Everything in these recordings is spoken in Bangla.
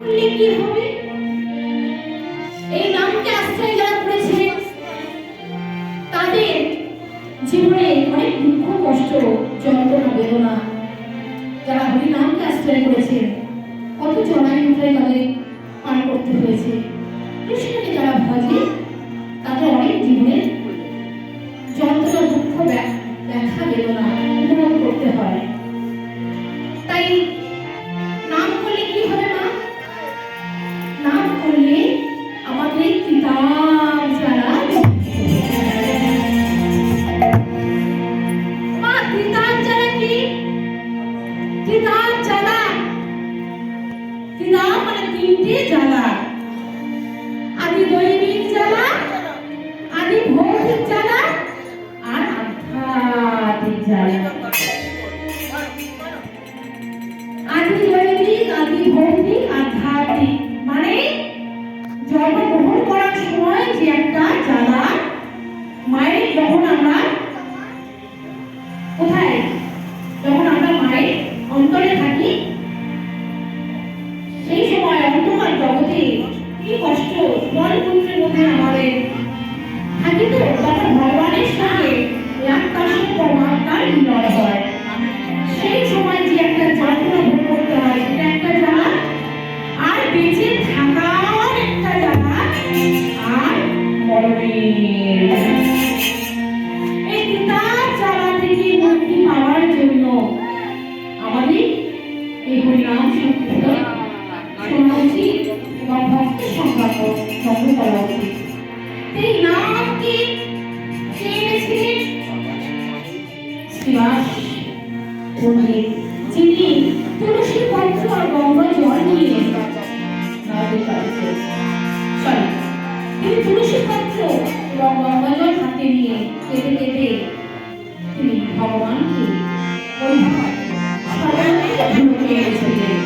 করলে কি হবে? এই নামকে আশ্রয় যারা করেছে তাদের জীবনে অনেক দুঃখ কষ্ট যন্ত্রণা বেদনা যারা হরি নামকে আশ্রয় করেছে কত জনাই উঠে তাদের পার করতে হয়েছে। কৃষ্ণকে যারা ভজে তাদের অনেক জীবনে যন্ত্রণা দুঃখ ব্যথা বেদনা উপভোগ করতে হয়। তাই নাম করলে কি হবে মা? নাম করলে আমাদের কিতাব যারা মা কিতাব যারা কি কিতাব যারা কিতাব মানে তিনটে জ্বালা, আদি দৈনিক জ্বালা, আদি ভৌতিক জ্বালা আর আধ্যাত্মিক জ্বালা। আদি দৈনিক, আদি ভৌতিক, আধ্যাত্মিক মানে জন্মগ্রহণ করার সময় যে একটা জ্বালা, মায়ের যখন আমরা কোথায় যখন আমরা মায়ের অন্তরে থাকি সেই সময় অন্তর জগতে কি কষ্ট জলপুত্রের মধ্যে আমাদের থাকি তো তখন ভগবানের সঙ্গে পরমাত্মার মিলন হয়। সেই সময় যে একটা যন্ত্রণা ভোগ করতে হয় সেটা একটা জ্বালা, আর বেঁচে থাকার একটা জ্বালা, আর মরণের। এই কিতাব জ্বালা থেকে মুক্তি পাওয়ার জন্য আমাদের এই হরিনাম সংকীর্তন শোনা উচিত এবং ভক্ত সংক্রান্ত জন্ম করা উচিত। এই নামকে চেয়েছিলেন শ্রীবাস পণ্ডিত, যিনি তুলসী পত্র আর গঙ্গা জল নিয়ে তিনি তুলসী পত্র এবং গঙ্গা জল হাতে নিয়ে কেটে কেটে তিনি ভগবানকে ওই পেয়েছিলেন।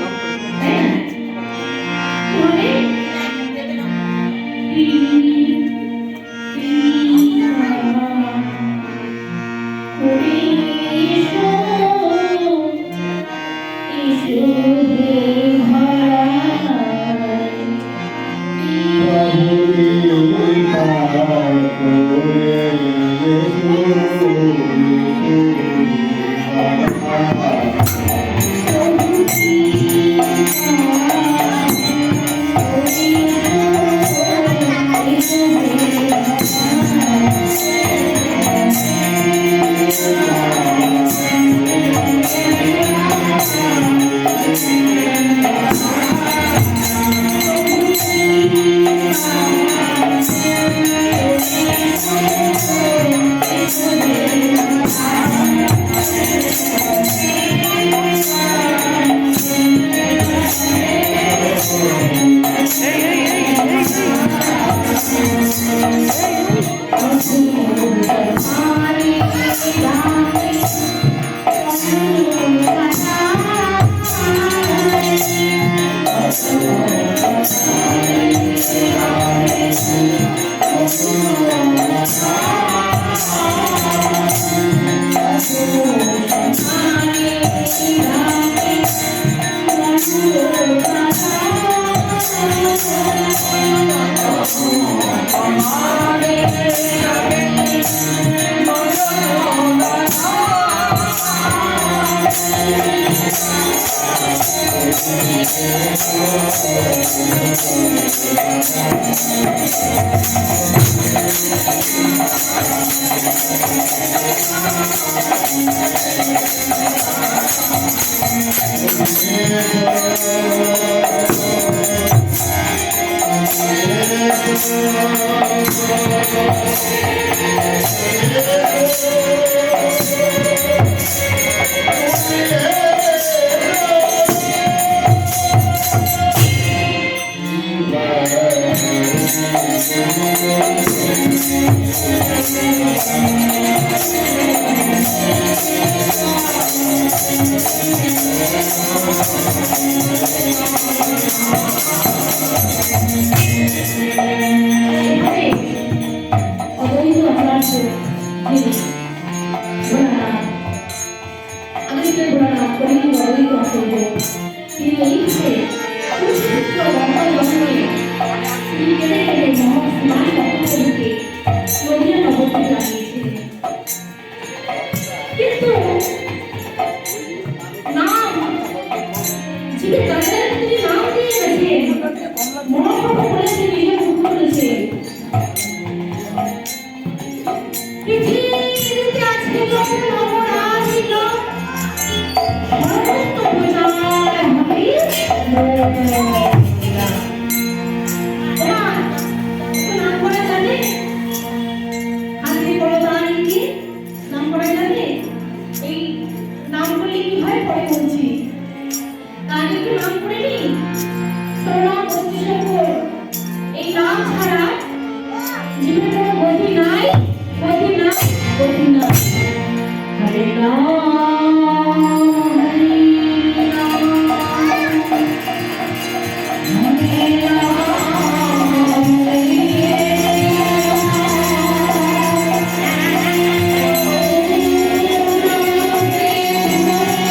Thank you.